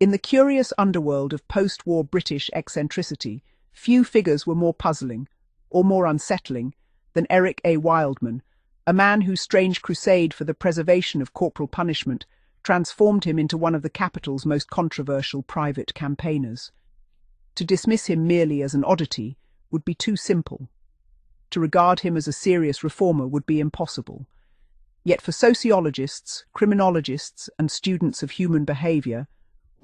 In the curious underworld of post-war British eccentricity, few figures were more puzzling, or more unsettling, than Eric A. Wildman, a man whose strange crusade for the preservation of corporal punishment transformed him into one of the capital's most controversial private campaigners. To dismiss him merely as an oddity would be too simple. To regard him as a serious reformer would be impossible. Yet for sociologists, criminologists, and students of human behaviour,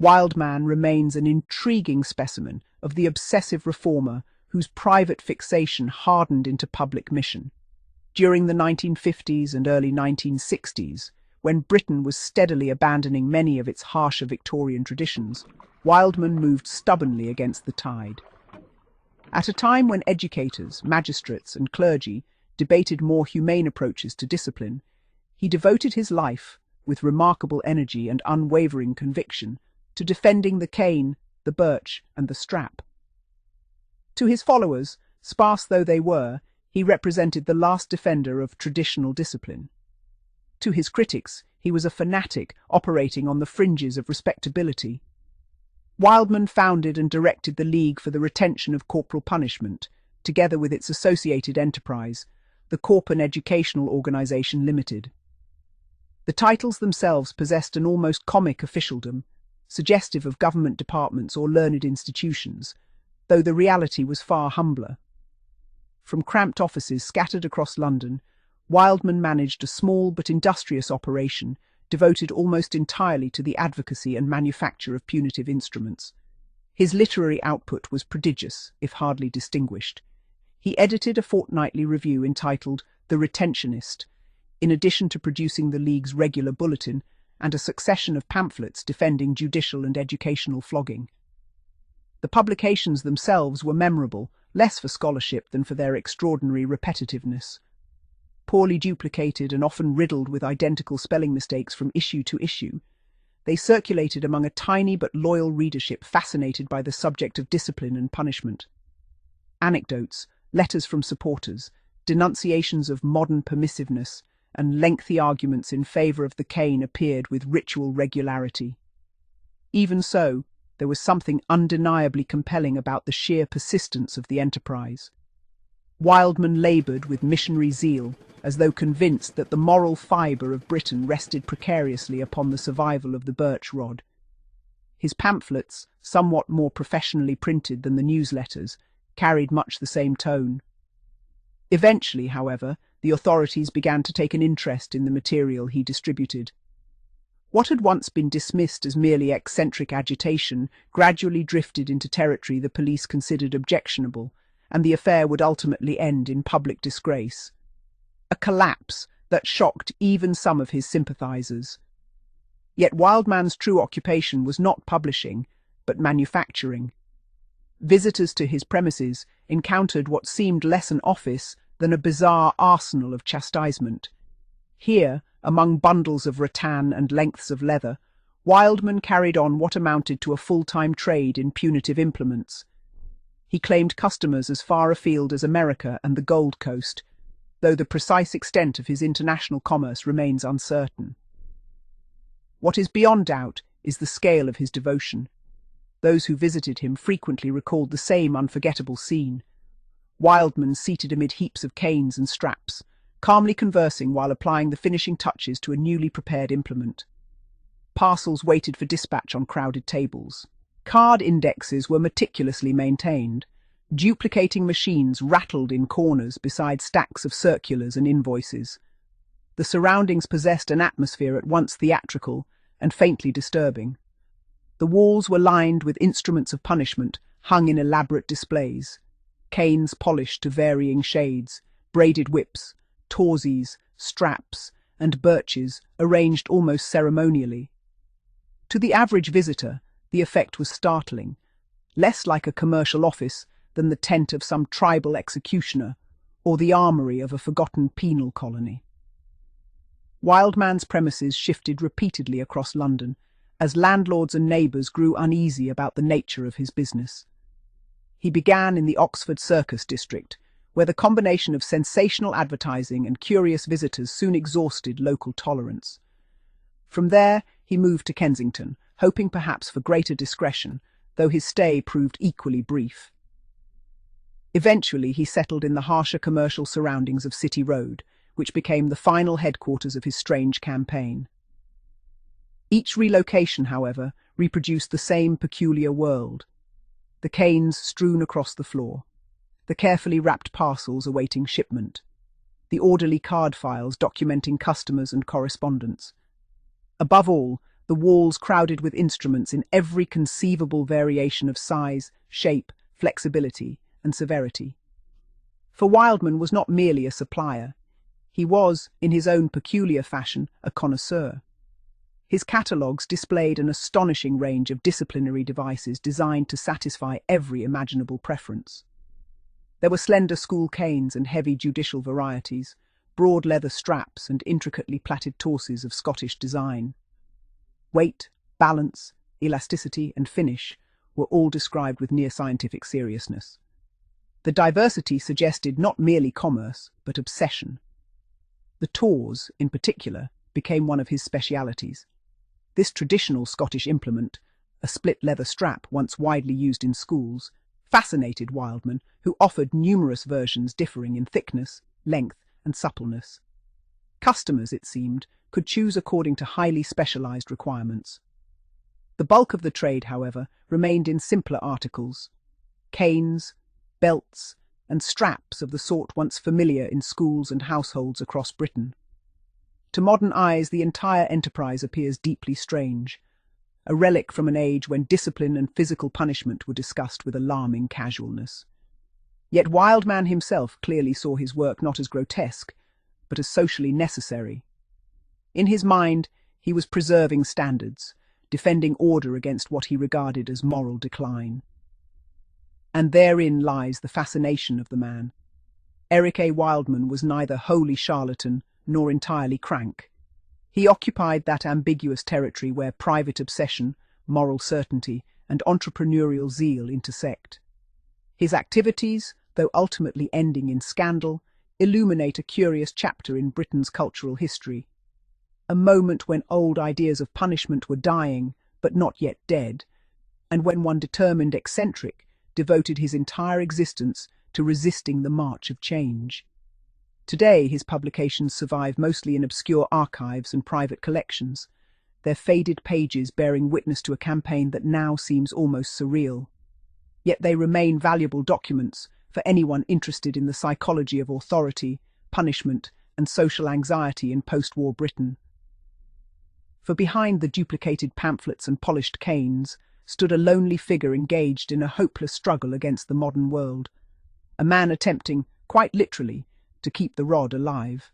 Wildman remains an intriguing specimen of the obsessive reformer whose private fixation hardened into public mission. During the 1950s and early 1960s, when Britain was steadily abandoning many of its harsher Victorian traditions, Wildman moved stubbornly against the tide. At a time when educators, magistrates, and clergy debated more humane approaches to discipline, he devoted his life, with remarkable energy and unwavering conviction, to defending the cane, the birch, and the strap. To his followers, sparse though they were, he represented the last defender of traditional discipline. To his critics, he was a fanatic operating on the fringes of respectability. Wildman founded and directed the League for the Retention of Corporal Punishment, together with its associated enterprise, the Corpan Educational Organisation Limited. The titles themselves possessed an almost comic officialdom, suggestive of government departments or learned institutions, though the reality was far humbler. From cramped offices scattered across London, Wildman managed a small but industrious operation devoted almost entirely to the advocacy and manufacture of punitive instruments. His literary output was prodigious, if hardly distinguished. He edited a fortnightly review entitled The Retentionist, in addition to producing the League's regular bulletin and a succession of pamphlets defending judicial and educational flogging. The publications themselves were memorable, less for scholarship than for their extraordinary repetitiveness. Poorly duplicated and often riddled with identical spelling mistakes from issue to issue, they circulated among a tiny but loyal readership fascinated by the subject of discipline and punishment. Anecdotes, letters from supporters, denunciations of modern permissiveness, and lengthy arguments in favour of the cane appeared with ritual regularity. Even so, there was something undeniably compelling about the sheer persistence of the enterprise. Wildman laboured with missionary zeal, as though convinced that the moral fibre of Britain rested precariously upon the survival of the birch rod. His pamphlets, somewhat more professionally printed than the newsletters, carried much the same tone. Eventually, however, the authorities began to take an interest in the material he distributed. What had once been dismissed as merely eccentric agitation gradually drifted into territory the police considered objectionable, and the affair would ultimately end in public disgrace. A collapse that shocked even some of his sympathisers. Yet Wildman's true occupation was not publishing, but manufacturing. Visitors to his premises encountered what seemed less an office than a bizarre arsenal of chastisement. Here, among bundles of rattan and lengths of leather, Wildman carried on what amounted to a full-time trade in punitive implements. He claimed customers as far afield as America and the Gold Coast, though the precise extent of his international commerce remains uncertain. What is beyond doubt is the scale of his devotion. Those who visited him frequently recalled the same unforgettable scene. Wildman seated amid heaps of canes and straps, calmly conversing while applying the finishing touches to a newly prepared implement. Parcels waited for dispatch on crowded tables. Card indexes were meticulously maintained. Duplicating machines rattled in corners beside stacks of circulars and invoices. The surroundings possessed an atmosphere at once theatrical and faintly disturbing. The walls were lined with instruments of punishment hung in elaborate displays. Canes polished to varying shades, braided whips, tawsies, straps, and birches arranged almost ceremonially. To the average visitor, the effect was startling, less like a commercial office than the tent of some tribal executioner or the armoury of a forgotten penal colony. Wildman's premises shifted repeatedly across London, as landlords and neighbours grew uneasy about the nature of his business. He began in the Oxford Circus district, where the combination of sensational advertising and curious visitors soon exhausted local tolerance. From there, he moved to Kensington, hoping perhaps for greater discretion, though his stay proved equally brief. Eventually, he settled in the harsher commercial surroundings of City Road, which became the final headquarters of his strange campaign. Each relocation, however, reproduced the same peculiar world. The canes strewn across the floor, the carefully wrapped parcels awaiting shipment, the orderly card files documenting customers and correspondence. Above all, the walls crowded with instruments in every conceivable variation of size, shape, flexibility, and severity. For Wildman was not merely a supplier. He was, in his own peculiar fashion, a connoisseur. His catalogues displayed an astonishing range of disciplinary devices designed to satisfy every imaginable preference. There were slender school canes and heavy judicial varieties, broad leather straps and intricately plaited torses of Scottish design. Weight, balance, elasticity, and finish were all described with near scientific seriousness. The diversity suggested not merely commerce, but obsession. The tawse, in particular, became one of his specialities. This traditional Scottish implement, a split leather strap once widely used in schools, fascinated Wildman, who offered numerous versions differing in thickness, length, and suppleness. Customers, it seemed, could choose according to highly specialized requirements. The bulk of the trade, however, remained in simpler articles: canes, belts, and straps of the sort once familiar in schools and households across Britain. To modern eyes, the entire enterprise appears deeply strange, a relic from an age when discipline and physical punishment were discussed with alarming casualness. Yet Wildman himself clearly saw his work not as grotesque, but as socially necessary. In his mind, he was preserving standards, defending order against what he regarded as moral decline. And therein lies the fascination of the man. Eric A. Wildman was neither wholly charlatan nor entirely crank. He occupied that ambiguous territory where private obsession, moral certainty, and entrepreneurial zeal intersect. His activities, though ultimately ending in scandal, illuminate a curious chapter in Britain's cultural history, a moment when old ideas of punishment were dying, but not yet dead, and when one determined eccentric devoted his entire existence to resisting the march of change. Today, his publications survive mostly in obscure archives and private collections, their faded pages bearing witness to a campaign that now seems almost surreal. Yet they remain valuable documents for anyone interested in the psychology of authority, punishment, and social anxiety in post-war Britain. For behind the duplicated pamphlets and polished canes stood a lonely figure engaged in a hopeless struggle against the modern world, a man attempting, quite literally, to keep the rod alive.